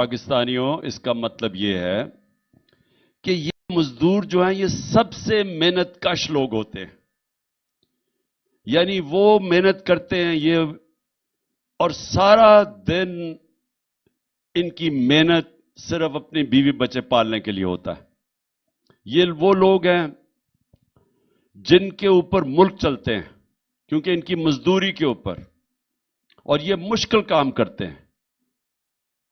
پاکستانیوں اس کا مطلب یہ ہے کہ یہ مزدور جو ہیں یہ سب سے محنت کش لوگ ہوتے ہیں. یعنی وہ محنت کرتے ہیں یہ اور سارا دن ان کی محنت صرف اپنی بیوی بچے پالنے کے لیے ہوتا ہے. یہ وہ لوگ ہیں جن کے اوپر ملک چلتے ہیں کیونکہ ان کی مزدوری کے اوپر، اور یہ مشکل کام کرتے ہیں.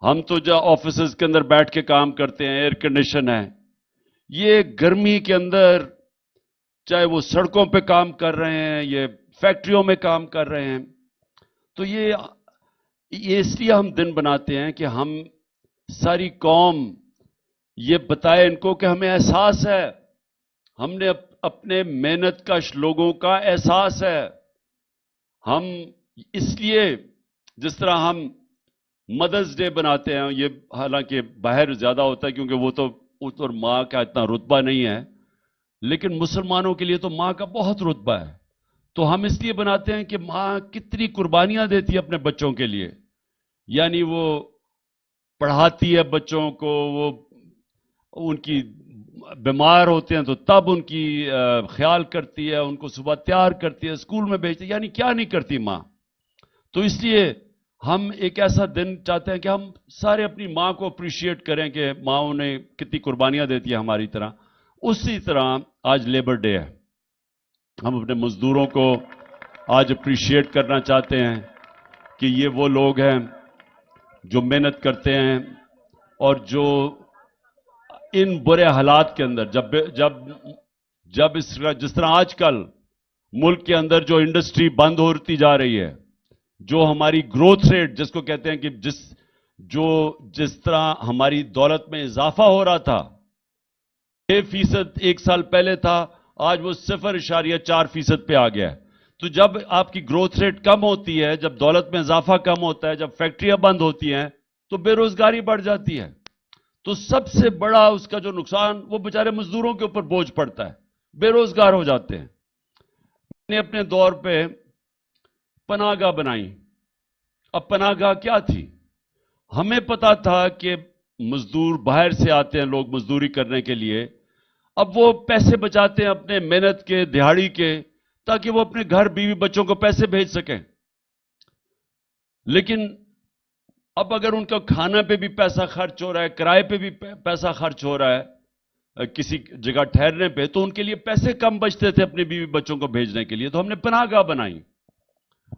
ہم تو جو آفیسز کے اندر بیٹھ کے کام کرتے ہیں، ایئر کنڈیشن ہے، یہ گرمی کے اندر چاہے وہ سڑکوں پہ کام کر رہے ہیں، یہ فیکٹریوں میں کام کر رہے ہیں. تو یہ اس لیے ہم دن بناتے ہیں کہ ہم ساری قوم یہ بتائے ان کو کہ ہمیں احساس ہے، ہم نے اپنے محنت کش لوگوں کا احساس ہے. ہم اس لیے جس طرح ہم مدرز ڈے بناتے ہیں، یہ حالانکہ باہر زیادہ ہوتا ہے کیونکہ وہ تو ماں کا اتنا رتبہ نہیں ہے، لیکن مسلمانوں کے لیے تو ماں کا بہت رتبہ ہے. تو ہم اس لیے بناتے ہیں کہ ماں کتنی قربانیاں دیتی ہے اپنے بچوں کے لیے. یعنی وہ پڑھاتی ہے بچوں کو، وہ ان کی بیمار ہوتے ہیں تو تب ان کی خیال کرتی ہے، ان کو صبح تیار کرتی ہے، اسکول میں بھیجتی ہے. یعنی کیا نہیں کرتی ماں. تو اس لیے ہم ایک ایسا دن چاہتے ہیں کہ ہم سارے اپنی ماں کو اپریشیٹ کریں کہ ماں انہیں کتنی قربانیاں دیتی ہے ہماری طرح. اسی طرح آج لیبر ڈے ہے، ہم اپنے مزدوروں کو آج اپریشیٹ کرنا چاہتے ہیں کہ یہ وہ لوگ ہیں جو محنت کرتے ہیں اور جو ان برے حالات کے اندر جب جس طرح آج کل ملک کے اندر جو انڈسٹری بند ہوتی جا رہی ہے، جو ہماری گروتھ ریٹ جس کو کہتے ہیں کہ جس طرح ہماری دولت میں اضافہ ہو رہا تھا، 6% ایک سال پہلے تھا، آج وہ 0.4% پہ آ گیا ہے. تو جب آپ کی گروتھ ریٹ کم ہوتی ہے، جب دولت میں اضافہ کم ہوتا ہے، جب فیکٹریاں بند ہوتی ہیں تو بے روزگاری بڑھ جاتی ہے. تو سب سے بڑا اس کا جو نقصان وہ بیچارے مزدوروں کے اوپر بوجھ پڑتا ہے، بے روزگار ہو جاتے ہیں. میں نے اپنے دور پہ پناہ گاہ بنائی. اب پناہ گاہ کیا تھی؟ ہمیں پتا تھا کہ مزدور باہر سے آتے ہیں لوگ مزدوری کرنے کے لیے، اب وہ پیسے بچاتے ہیں اپنے محنت کے، دہاڑی کے، تاکہ وہ اپنے گھر بیوی بچوں کو پیسے بھیج سکیں. لیکن اب اگر ان کا کھانا پہ بھی پیسہ خرچ ہو رہا ہے، کرائے پہ بھی پیسہ خرچ ہو رہا ہے، کسی جگہ ٹھہرنے پہ، تو ان کے لیے پیسے کم بچتے تھے اپنے بیوی بچوں کو بھیجنے کے لیے. تو ہم نے پناہ گاہ بنائی،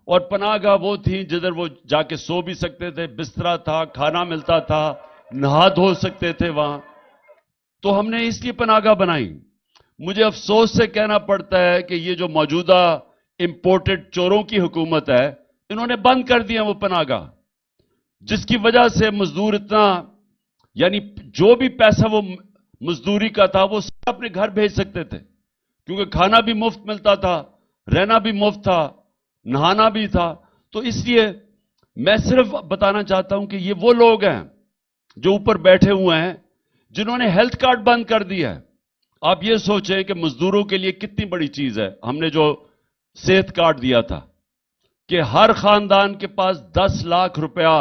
اور پناہ گاہ وہ تھی جدھر وہ جا کے سو بھی سکتے تھے، بسترا تھا، کھانا ملتا تھا، نہا دھو سکتے تھے وہاں. تو ہم نے اس لیے پناہ گاہ بنائی. مجھے افسوس سے کہنا پڑتا ہے کہ یہ جو موجودہ امپورٹڈ چوروں کی حکومت ہے، انہوں نے بند کر دیا وہ پناہ گاہ، جس کی وجہ سے مزدور اتنا، یعنی جو بھی پیسہ وہ مزدوری کا تھا وہ سب اپنے گھر بھیج سکتے تھے، کیونکہ کھانا بھی مفت ملتا تھا، رہنا بھی مفت تھا، نہانا بھی تھا. تو اس لیے میں صرف بتانا چاہتا ہوں کہ یہ وہ لوگ ہیں جو اوپر بیٹھے ہوئے ہیں جنہوں نے ہیلتھ کارڈ بند کر دیا ہے. آپ یہ سوچیں کہ مزدوروں کے لیے کتنی بڑی چیز ہے. ہم نے جو صحت کارڈ دیا تھا کہ ہر خاندان کے پاس 10 لاکھ روپیہ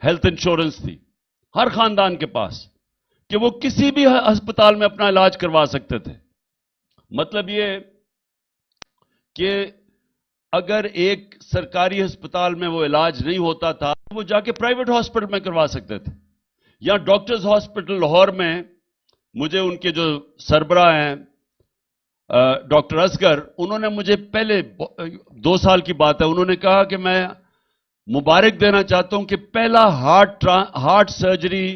ہیلتھ انشورنس تھی، ہر خاندان کے پاس، کہ وہ کسی بھی ہسپتال میں اپنا علاج کروا سکتے تھے. مطلب یہ کہ اگر ایک سرکاری ہسپتال میں وہ علاج نہیں ہوتا تھا تو وہ جا کے پرائیویٹ ہاسپٹل میں کروا سکتے تھے. یا ڈاکٹرز ہاسپٹل لاہور میں مجھے ان کے جو سربراہ ہیں ڈاکٹر اصغر، انہوں نے مجھے پہلے 2 سال کی بات ہے، انہوں نے کہا کہ میں مبارک دینا چاہتا ہوں کہ پہلا ہارٹ سرجری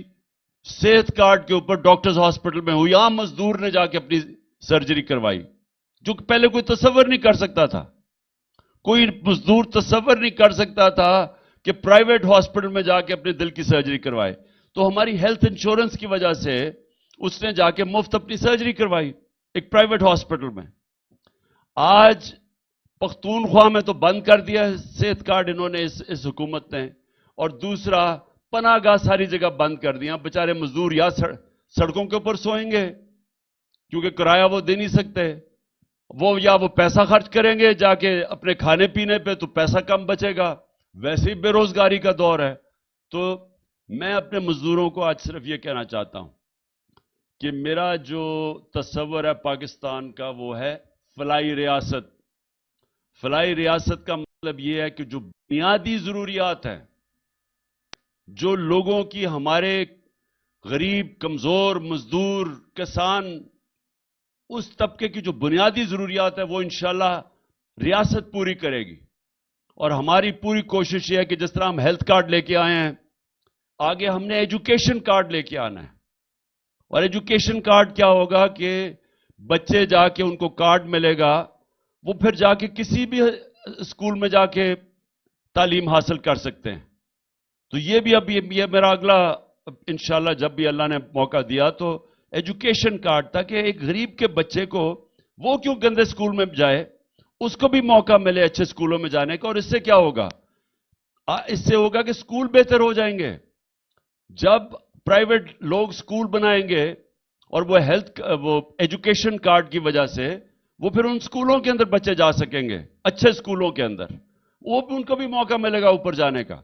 صحت کارڈ کے اوپر ڈاکٹرز ہاسپٹل میں ہوئی. عام مزدور نے جا کے اپنی سرجری کروائی، جو کہ پہلے کوئی تصور نہیں کر سکتا تھا. کوئی مزدور تصور نہیں کر سکتا تھا کہ پرائیویٹ ہاسپٹل میں جا کے اپنے دل کی سرجری کروائے. تو ہماری ہیلتھ انشورنس کی وجہ سے اس نے جا کے مفت اپنی سرجری کروائی ایک پرائیویٹ ہاسپٹل میں. آج پختونخوا میں تو بند کر دیا ہے صحت کارڈ انہوں نے، اس حکومت نے. اور دوسرا پناہ گاہ ساری جگہ بند کر دیا. بیچارے مزدور یا سڑکوں کے اوپر سوئیں گے کیونکہ کرایہ وہ دے نہیں سکتے، یا وہ پیسہ خرچ کریں گے جا کے اپنے کھانے پینے پہ، تو پیسہ کم بچے گا، ویسے ہی بے روزگاری کا دور ہے. تو میں اپنے مزدوروں کو آج صرف یہ کہنا چاہتا ہوں کہ میرا جو تصور ہے پاکستان کا وہ ہے فلاحی ریاست. فلاحی ریاست کا مطلب یہ ہے کہ جو بنیادی ضروریات ہیں، جو لوگوں کی، ہمارے غریب، کمزور، مزدور، کسان، اس طبقے کی جو بنیادی ضروریات ہے وہ انشاءاللہ ریاست پوری کرے گی. اور ہماری پوری کوشش یہ ہے کہ جس طرح ہم ہیلتھ کارڈ لے کے آئے ہیں، آگے ہم نے ایجوکیشن کارڈ لے کے آنا ہے. اور ایجوکیشن کارڈ کیا ہوگا کہ بچے جا کے ان کو کارڈ ملے گا، وہ پھر جا کے کسی بھی اسکول میں جا کے تعلیم حاصل کر سکتے ہیں. تو یہ بھی اب یہ میرا اگلا انشاءاللہ جب بھی اللہ نے موقع دیا تو ایجوکیشن کارڈ، تاکہ ایک غریب کے بچے کو، وہ کیوں گندے اسکول میں جائے، اس کو بھی موقع ملے اچھے اسکولوں میں جانے کا. اور اس سے کیا ہوگا؟ اس سے ہوگا کہ اسکول بہتر ہو جائیں گے. جب پرائیویٹ لوگ اسکول بنائیں گے اور وہ ایجوکیشن کارڈ کی وجہ سے وہ پھر ان اسکولوں کے اندر بچے جا سکیں گے، اچھے اسکولوں کے اندر، وہ بھی ان کو بھی موقع ملے گا اوپر جانے کا.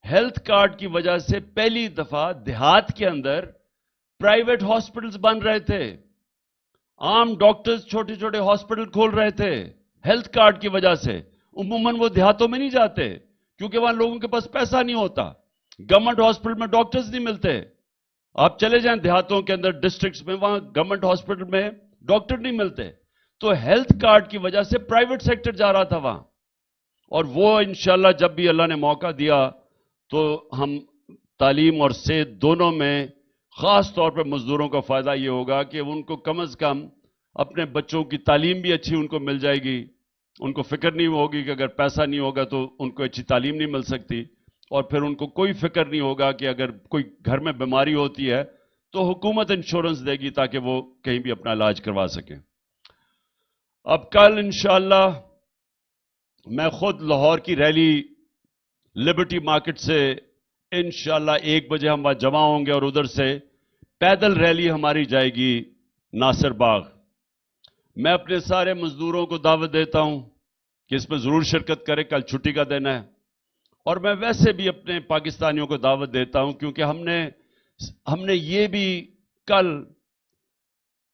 ہیلتھ کارڈ کی وجہ سے پہلی دفعہ دیہات کے اندر پرائیویٹ ہاسپٹلز بن رہے تھے، عام ڈاکٹرز چھوٹے چھوٹے ہاسپٹل کھول رہے تھے ہیلتھ کارڈ کی وجہ سے. عموماً وہ دیہاتوں میں نہیں جاتے کیونکہ وہاں لوگوں کے پاس پیسہ نہیں ہوتا، گورنمنٹ ہاسپٹل میں ڈاکٹرز نہیں ملتے. آپ چلے جائیں دیہاتوں کے اندر، ڈسٹرکٹس میں، وہاں گورنمنٹ ہاسپٹل میں ڈاکٹر نہیں ملتے. تو ہیلتھ کارڈ کی وجہ سے پرائیویٹ سیکٹر جا رہا تھا وہاں. اور وہ انشاءاللہ جب بھی اللہ نے موقع دیا تو ہم تعلیم اور صحت دونوں میں، خاص طور پہ مزدوروں کا فائدہ یہ ہوگا کہ ان کو کم از کم اپنے بچوں کی تعلیم بھی اچھی ان کو مل جائے گی. ان کو فکر نہیں ہوگی کہ اگر پیسہ نہیں ہوگا تو ان کو اچھی تعلیم نہیں مل سکتی. اور پھر ان کو کوئی فکر نہیں ہوگا کہ اگر کوئی گھر میں بیماری ہوتی ہے تو حکومت انشورنس دے گی تاکہ وہ کہیں بھی اپنا علاج کروا سکیں. اب کل انشاءاللہ میں خود لاہور کی ریلی لبرٹی مارکیٹ سے انشاءاللہ 1 بجے ہم وہاں جمع ہوں گے، اور ادھر سے پیدل ریلی ہماری جائے گی ناصر باغ. میں اپنے سارے مزدوروں کو دعوت دیتا ہوں کہ اس میں ضرور شرکت کرے. کل چھٹی کا دن ہے. اور میں ویسے بھی اپنے پاکستانیوں کو دعوت دیتا ہوں کیونکہ ہم نے یہ بھی کل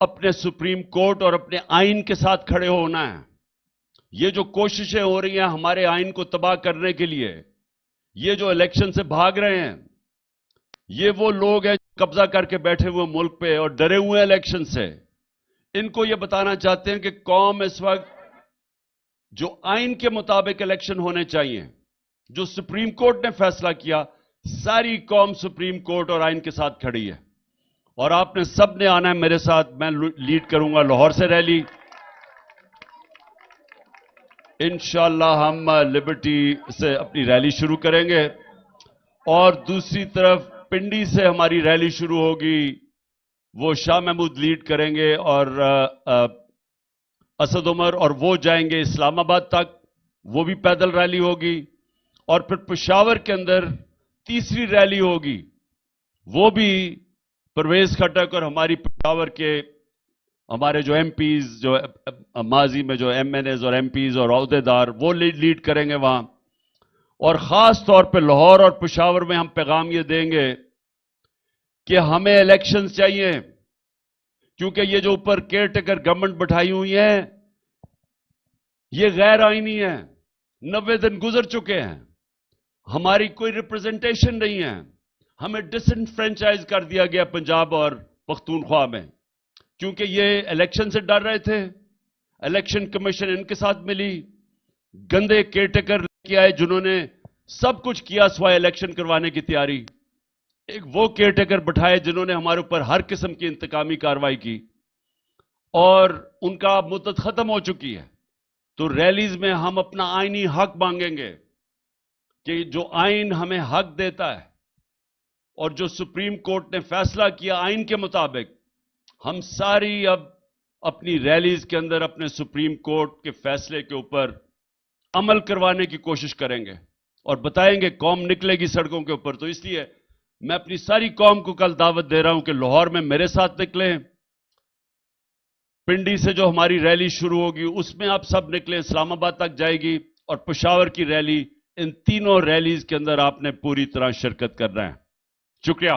اپنے سپریم کورٹ اور اپنے آئین کے ساتھ کھڑے ہونا ہے. یہ جو کوششیں ہو رہی ہیں ہمارے آئین کو تباہ کرنے کے لیے، یہ جو الیکشن سے بھاگ رہے ہیں، یہ وہ لوگ ہیں جو قبضہ کر کے بیٹھے ہوئے ملک پہ اور ڈرے ہوئے ہیں الیکشن سے. ان کو یہ بتانا چاہتے ہیں کہ قوم اس وقت جو آئین کے مطابق الیکشن ہونے چاہیے، جو سپریم کورٹ نے فیصلہ کیا، ساری قوم سپریم کورٹ اور آئین کے ساتھ کھڑی ہے. اور آپ نے سب نے آنا ہے میرے ساتھ. میں لیڈ کروں گا لاہور سے ریلی. انشاءاللہ ہم لبرٹی سے اپنی ریلی شروع کریں گے، اور دوسری طرف پنڈی سے ہماری ریلی شروع ہوگی، وہ شاہ محمود لیڈ کریں گے، اور اسد عمر، اور وہ جائیں گے اسلام آباد تک، وہ بھی پیدل ریلی ہوگی. اور پھر پشاور کے اندر تیسری ریلی ہوگی، وہ بھی پرویز خٹک اور ہماری پشاور کے ہمارے جو ایم پیز، جو ماضی میں جو ایم این ایز اور ایم پیز اور عہدیدار، وہ لیڈ کریں گے وہاں. اور خاص طور پہ لاہور اور پشاور میں ہم پیغام یہ دیں گے کہ ہمیں الیکشنز چاہیے، کیونکہ یہ جو اوپر کیئر ٹیکر گورنمنٹ بٹھائی ہوئی ہیں یہ غیر آئینی ہے. 90 دن گزر چکے ہیں، ہماری کوئی ریپرزنٹیشن نہیں ہے. ہمیں ڈس انفرینچائز کر دیا گیا پنجاب اور پختونخوا میں، کیونکہ یہ الیکشن سے ڈر رہے تھے. الیکشن کمیشن ان کے ساتھ ملی، گندے کیئر ٹیکر لے کے آئے جنہوں نے سب کچھ کیا سوائے الیکشن کروانے کی تیاری. ایک وہ کیئر ٹیکر بٹھائے جنہوں نے ہمارے اوپر ہر قسم کی انتقامی کارروائی کی، اور ان کا مدت ختم ہو چکی ہے. تو ریلیز میں ہم اپنا آئینی حق مانگیں گے کہ جو آئین ہمیں حق دیتا ہے اور جو سپریم کورٹ نے فیصلہ کیا آئین کے مطابق، ہم ساری اب اپنی ریلیز کے اندر اپنے سپریم کورٹ کے فیصلے کے اوپر عمل کروانے کی کوشش کریں گے اور بتائیں گے قوم نکلے گی سڑکوں کے اوپر. تو اس لیے میں اپنی ساری قوم کو کل دعوت دے رہا ہوں کہ لاہور میں میرے ساتھ نکلیں. پنڈی سے جو ہماری ریلی شروع ہوگی اس میں آپ سب نکلیں، اسلام آباد تک جائے گی، اور پشاور کی ریلی. ان تینوں ریلیز کے اندر آپ نے پوری طرح شرکت کرنا ہے. شکریہ.